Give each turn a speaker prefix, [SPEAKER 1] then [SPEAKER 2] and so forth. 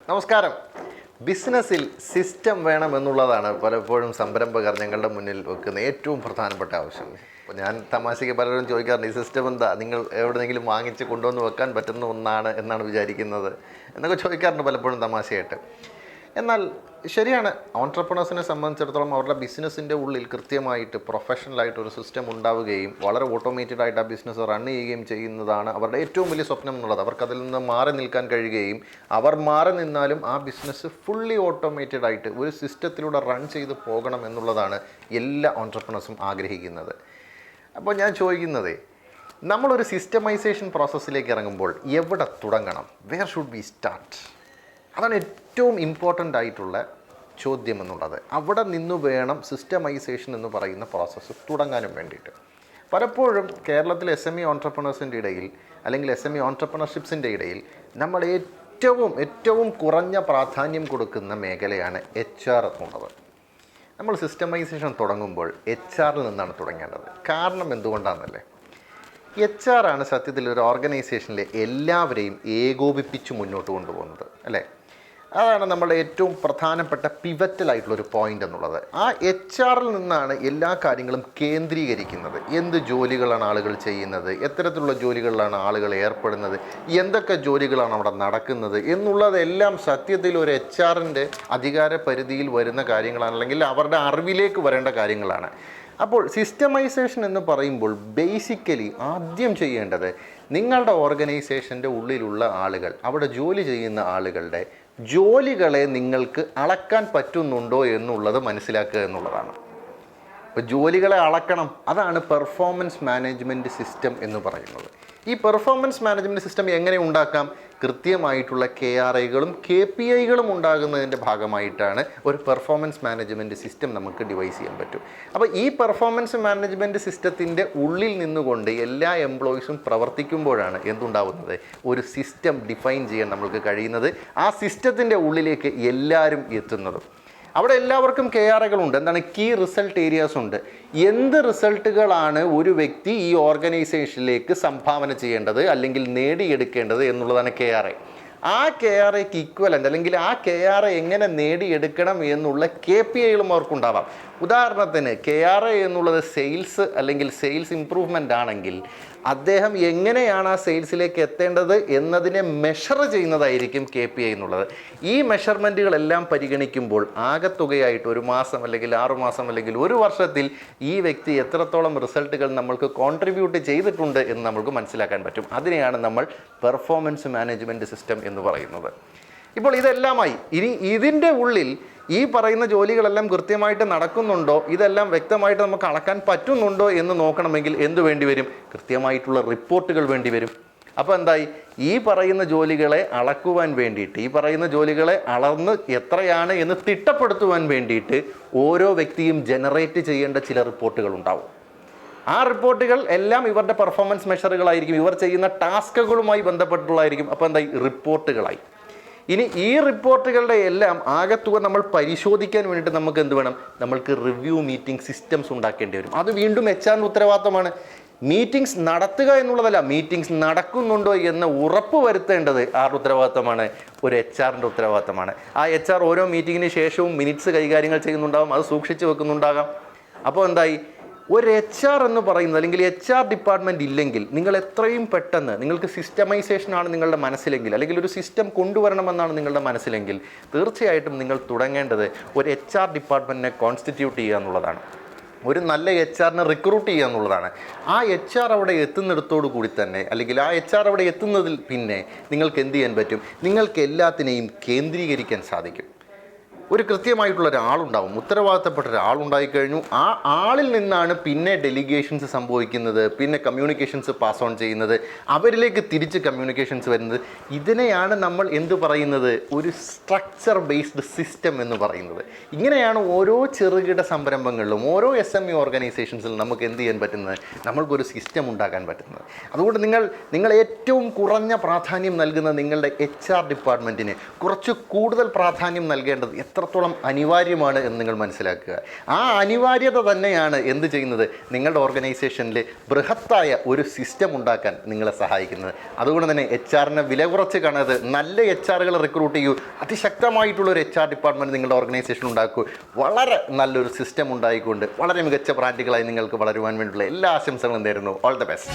[SPEAKER 1] നമസ്കാരം. ബിസിനസ്സിൽ സിസ്റ്റം വേണമെന്നുള്ളതാണ് പലപ്പോഴും സംരംഭകർ ഞങ്ങളുടെ മുന്നിൽ വെക്കുന്ന ഏറ്റവും പ്രധാനപ്പെട്ട ആവശ്യം. അപ്പോൾ ഞാൻ തമാശയ്ക്ക് പലരും ചോദിക്കാറുണ്ട്, ഈ സിസ്റ്റം എന്താ, നിങ്ങൾ എവിടെയെങ്കിലും വാങ്ങിച്ച് കൊണ്ടുവന്ന് വെക്കാൻ പറ്റുന്ന ഒന്നാണ് എന്നാണ് വിചാരിക്കുന്നത് എന്നൊക്കെ ചോദിക്കാറുണ്ട് പലപ്പോഴും തമാശയായിട്ട്. എന്നാൽ ശരിയാണ്, ഓൺട്രപ്രണേഴ്സിനെ സംബന്ധിച്ചിടത്തോളം അവരുടെ ബിസിനസ്സിൻ്റെ ഉള്ളിൽ കൃത്യമായിട്ട് പ്രൊഫഷണലായിട്ടൊരു സിസ്റ്റം ഉണ്ടാവുകയും വളരെ ഓട്ടോമേറ്റഡ് ആയിട്ട് ആ ബിസിനസ് റൺ ചെയ്യുകയും ചെയ്യുന്നതാണ് അവരുടെ ഏറ്റവും വലിയ സ്വപ്നം എന്നുള്ളത്. അവർക്കതിൽ നിന്ന് മാറി നിൽക്കാൻ കഴിയുകയും അവർ മാറി നിന്നാലും ആ ബിസിനസ് ഫുള്ളി ഓട്ടോമേറ്റഡ് ആയിട്ട് ഒരു സിസ്റ്റത്തിലൂടെ റൺ ചെയ്ത് പോകണം എന്നുള്ളതാണ് എല്ലാ ഓൺട്രപ്രണേഴ്സും ആഗ്രഹിക്കുന്നത്. അപ്പോൾ ഞാൻ ചോദിക്കുന്നത്, നമ്മളൊരു സിസ്റ്റമൈസേഷൻ പ്രോസസ്സിലേക്ക് ഇറങ്ങുമ്പോൾ എവിടെ തുടങ്ങണം? Wear should we start? അതാണ് ഏറ്റവും ഇമ്പോർട്ടൻ്റ് ആയിട്ടുള്ള ചോദ്യം എന്നുള്ളത്. അവിടെ നിന്ന് വേണം സിസ്റ്റമൈസേഷൻ എന്ന് പറയുന്ന പ്രോസസ്സ് തുടങ്ങാനും വേണ്ടിയിട്ട്. പലപ്പോഴും കേരളത്തിലെ SME ഓൺട്രപ്രണേഴ്സിൻ്റെ ഇടയിൽ അല്ലെങ്കിൽ SME ഓൺട്രപ്രണർഷിപ്സിൻ്റെ ഇടയിൽ നമ്മൾ ഏറ്റവും കുറഞ്ഞ പ്രാധാന്യം കൊടുക്കുന്ന മേഖലയാണ് HR എന്നുള്ളത്. നമ്മൾ സിസ്റ്റമൈസേഷൻ തുടങ്ങുമ്പോൾ HR നിന്നാണ് തുടങ്ങേണ്ടത്. കാരണം എന്തുകൊണ്ടാണെന്നല്ലേ, HR ആണ് സത്യത്തിൽ ഒരു ഓർഗനൈസേഷനിലെ എല്ലാവരെയും ഏകോപിപ്പിച്ച് മുന്നോട്ട് കൊണ്ടുപോകുന്നത്, അല്ലേ? അതാണ് നമ്മുടെ ഏറ്റവും പ്രധാനപ്പെട്ട പിവറ്റലായിട്ടുള്ളൊരു പോയിൻ്റ് എന്നുള്ളത്. ആ HR നിന്നാണ് എല്ലാ കാര്യങ്ങളും കേന്ദ്രീകരിക്കുന്നത്. എന്ത് ജോലികളാണ് ആളുകൾ ചെയ്യുന്നത്, എത്തരത്തിലുള്ള ജോലികളിലാണ് ആളുകൾ ഏർപ്പെടുന്നത്, എന്തൊക്കെ ജോലികളാണ് അവിടെ നടക്കുന്നത് എന്നുള്ളതെല്ലാം സത്യത്തിൽ ഒരു HRൻ്റെ അധികാര പരിധിയിൽ വരുന്ന കാര്യങ്ങളാണ്, അല്ലെങ്കിൽ അവരുടെ അറിവിലേക്ക് വരേണ്ട കാര്യങ്ങളാണ്. അപ്പോൾ സിസ്റ്റമൈസേഷൻ എന്ന് പറയുമ്പോൾ ബേസിക്കലി ആദ്യം ചെയ്യേണ്ടത് നിങ്ങളുടെ ഓർഗനൈസേഷൻ്റെ ഉള്ളിലുള്ള ആളുകൾ, അവിടെ ജോലി ചെയ്യുന്ന ആളുകളുടെ ജോലികളെ നിങ്ങൾക്ക് അളക്കാൻ പറ്റുന്നുണ്ടോ എന്നുള്ളത് മനസ്സിലാക്കുക എന്നുള്ളതാണ്. ഇപ്പോൾ ജോലികളെ അളക്കണം, അതാണ് പെർഫോമൻസ് മാനേജ്മെൻറ്റ് സിസ്റ്റം എന്ന് പറയുന്നത്. ഈ പെർഫോമൻസ് മാനേജ്മെൻറ്റ് സിസ്റ്റം എങ്ങനെ ഉണ്ടാക്കാം? കൃത്യമായിട്ടുള്ള KRIകളും KPIകളും ഉണ്ടാകുന്നതിൻ്റെ ഭാഗമായിട്ടാണ് ഒരു പെർഫോമൻസ് മാനേജ്മെൻറ്റ് സിസ്റ്റം നമുക്ക് ഡിവൈസ് ചെയ്യാൻ പറ്റും. അപ്പോൾ ഈ പെർഫോമൻസ് മാനേജ്മെൻറ്റ് സിസ്റ്റത്തിൻ്റെ ഉള്ളിൽ നിന്നുകൊണ്ട് എല്ലാ എംപ്ലോയീസും പ്രവർത്തിക്കുമ്പോഴാണ് എന്തുണ്ടാവുന്നത്, ഒരു സിസ്റ്റം ഡിഫൈൻ ചെയ്യാൻ നമ്മൾക്ക് കഴിയുന്നത്. ആ സിസ്റ്റത്തിൻ്റെ ഉള്ളിലേക്ക് എല്ലാവരും എത്തുന്നതും. അവിടെ എല്ലാവർക്കും KRIകളുണ്ട്. എന്താണ്? കീ റിസൾട്ട് ഏരിയാസ് ഉണ്ട്. എന്ത് റിസൾട്ടുകളാണ് ഒരു വ്യക്തി ഈ ഓർഗനൈസേഷനിലേക്ക് സംഭാവന ചെയ്യേണ്ടത് അല്ലെങ്കിൽ നേടിയെടുക്കേണ്ടത് എന്നുള്ളതാണ് KRI. ആ KRIക്ക് ഈക്വലൻ്റ് അല്ലെങ്കിൽ ആ KRI എങ്ങനെ നേടിയെടുക്കണം എന്നുള്ള KPIകളും അവർക്കുണ്ടാവാം. ഉദാഹരണത്തിന് KRI എന്നുള്ളത് സെയിൽസ് അല്ലെങ്കിൽ സെയിൽസ് ഇംപ്രൂവ്മെൻ്റ് ആണെങ്കിൽ അദ്ദേഹം എങ്ങനെയാണ് ആ സെയിൽസിലേക്ക് എത്തേണ്ടത് എന്നതിനെ മെഷർ ചെയ്യുന്നതായിരിക്കും KPI എന്നുള്ളത്. ഈ മെഷർമെൻറ്റുകളെല്ലാം പരിഗണിക്കുമ്പോൾ ആകത്തുകയായിട്ട് ഒരു മാസം അല്ലെങ്കിൽ 6 മാസം അല്ലെങ്കിൽ ഒരു വർഷത്തിൽ ഈ വ്യക്തി എത്രത്തോളം റിസൾട്ടുകൾ നമ്മൾക്ക് കോൺട്രിബ്യൂട്ട് ചെയ്തിട്ടുണ്ട് എന്ന് നമുക്ക് മനസ്സിലാക്കാൻ പറ്റും. അതിനെയാണ് നമ്മൾ പെർഫോമൻസ് മാനേജ്മെൻറ്റ് സിസ്റ്റം എന്ന് പറയുന്നത്. ഇപ്പോൾ ഇതെല്ലാമായി ഇനി ഇതിൻ്റെ ഉള്ളിൽ ഈ പറയുന്ന ജോലികളെല്ലാം കൃത്യമായിട്ട് നടക്കുന്നുണ്ടോ, ഇതെല്ലാം വ്യക്തമായിട്ട് നമുക്ക് അളക്കാൻ പറ്റുന്നുണ്ടോ എന്ന് നോക്കണമെങ്കിൽ എന്ത് വേണ്ടി വരും? കൃത്യമായിട്ടുള്ള റിപ്പോർട്ടുകൾ വേണ്ടി വരും. അപ്പോൾ എന്തായി, ഈ പറയുന്ന ജോലികളെ അളക്കുവാൻ വേണ്ടിയിട്ട്, ഈ പറയുന്ന ജോലികളെ അളന്ന് എത്രയാണ് എന്ന് തിട്ടപ്പെടുത്തുവാൻ വേണ്ടിയിട്ട് ഓരോ വ്യക്തിയും ജനറേറ്റ് ചെയ്യേണ്ട ചില റിപ്പോർട്ടുകൾ ഉണ്ടാവും. ആ റിപ്പോർട്ടുകൾ എല്ലാം ഇവരുടെ പെർഫോമൻസ് മെഷറുകളായിരിക്കും, ഇവർ ചെയ്യുന്ന ടാസ്കുകളുമായി ബന്ധപ്പെട്ടുള്ളതായിരിക്കും. അപ്പോൾ എന്തായി, റിപ്പോർട്ടുകളായി. ഇനി ഈ റിപ്പോർട്ടുകളുടെ എല്ലാം ആകത്തുക നമ്മൾ പരിശോധിക്കാൻ വേണ്ടിയിട്ട് നമുക്ക് എന്ത് വേണം? നമ്മൾക്ക് റിവ്യൂ മീറ്റിംഗ് സിസ്റ്റംസ് ഉണ്ടാക്കേണ്ടി വരും. അത് വീണ്ടും HR ഉത്തരവാദിത്തമാണ്. മീറ്റിംഗ്സ് നടത്തുക എന്നുള്ളതല്ല, മീറ്റിംഗ്സ് നടക്കുന്നുണ്ടോ എന്ന് ഉറപ്പ് വരുത്തേണ്ടത് ആരുടെ ഉത്തരവാദിത്തമാണ്? ഒരു HR-ൻ്റെ ഉത്തരവാദിത്തമാണ്. ആ HR ഓരോ മീറ്റിങ്ങിന് ശേഷവും മിനിറ്റ്സ് കൈകാര്യങ്ങൾ ചെയ്യുന്നുണ്ടാകും, അത് സൂക്ഷിച്ച് വെക്കുന്നുണ്ടാകാം. അപ്പോൾ എന്തായി, ഒരു HR എന്ന് പറയുന്നത് അല്ലെങ്കിൽ HR ഡിപ്പാർട്ട്മെൻറ്റ് ഇല്ലെങ്കിൽ നിങ്ങൾ എത്രയും പെട്ടെന്ന്, നിങ്ങൾക്ക് സിസ്റ്റമൈസേഷനാണ് നിങ്ങളുടെ മനസ്സിലെങ്കിൽ അല്ലെങ്കിൽ ഒരു സിസ്റ്റം കൊണ്ടുവരണമെന്നാണ് നിങ്ങളുടെ മനസ്സിലെങ്കിൽ തീർച്ചയായിട്ടും നിങ്ങൾ തുടങ്ങേണ്ടത് ഒരു HR ഡിപ്പാർട്ട്മെൻറ്റിനെ കോൺസ്റ്റിറ്റ്യൂട്ട് ചെയ്യുക എന്നുള്ളതാണ്. ഒരു നല്ല HR-നെ റിക്രൂട്ട് ചെയ്യുക എന്നുള്ളതാണ്. ആ HR അവിടെ എത്തുന്നിടത്തോടു കൂടി തന്നെ അല്ലെങ്കിൽ ആ HR അവിടെ എത്തുന്നതിൽ പിന്നെ നിങ്ങൾക്ക് എന്ത് ചെയ്യാൻ പറ്റും? നിങ്ങൾക്ക് എല്ലാത്തിനെയും കേന്ദ്രീകരിക്കാൻ സാധിക്കും. ഒരു കൃത്യമായിട്ടുള്ള ഒരാളുണ്ടാവും, ഉത്തരവാദിത്തപ്പെട്ട ഒരാളുണ്ടായിക്കഴിഞ്ഞു. ആ ആളിൽ നിന്നാണ് പിന്നെ ഡെലിഗേഷൻസ് സംഭവിക്കുന്നത്, പിന്നെ കമ്മ്യൂണിക്കേഷൻസ് പാസ് ഓൺ ചെയ്യുന്നത്, അവരിലേക്ക് തിരിച്ച് കമ്മ്യൂണിക്കേഷൻസ് വരുന്നത്. ഇതിനെയാണ് നമ്മൾ എന്ത് പറയുന്നത്? ഒരു സ്ട്രക്ചർ ബേസ്ഡ് സിസ്റ്റം എന്ന് പറയുന്നത്. ഇങ്ങനെയാണ് ഓരോ ചെറുകിട സംരംഭങ്ങളിലും ഓരോ SME ഓർഗനൈസേഷൻസിലും നമുക്ക് എന്ത് ചെയ്യാൻ പറ്റുന്നത്? നമ്മൾക്കൊരു സിസ്റ്റം ഉണ്ടാക്കാൻ പറ്റുന്നത്. അതുകൊണ്ട് നിങ്ങൾ ഏറ്റവും കുറഞ്ഞ പ്രാധാന്യം നൽകുന്ന നിങ്ങളുടെ HR ഡിപ്പാർട്ട്മെൻറ്റിന് കുറച്ച് കൂടുതൽ പ്രാധാന്യം നൽകേണ്ടത് എത്രത്തോളം അനിവാര്യമാണ് എന്ന് നിങ്ങൾ മനസ്സിലാക്കുക. ആ അനിവാര്യത തന്നെയാണ് എന്ത് ചെയ്യുന്നത്, നിങ്ങളുടെ ഓർഗനൈസേഷനിൽ ബൃഹത്തായ ഒരു സിസ്റ്റം ഉണ്ടാക്കാൻ നിങ്ങളെ സഹായിക്കുന്നത്. അതുകൊണ്ട് തന്നെ HR-നെ വില കുറച്ച് കാണരുത്. നല്ല HR-കളെ റിക്രൂട്ട് ചെയ്യൂ. അതിശക്തമായിട്ടുള്ളൊരു HR ഡിപ്പാർട്ട്മെൻറ്റ് നിങ്ങളുടെ ഓർഗനൈസേഷൻ ഉണ്ടാക്കൂ. വളരെ നല്ലൊരു സിസ്റ്റം ഉണ്ടായിക്കൊണ്ട് വളരെ മികച്ച ബ്രാൻഡുകളായി നിങ്ങൾക്ക് വളരുവാൻ വേണ്ടിയുള്ള എല്ലാ ആശംസകളും നേരുന്നു. All the best.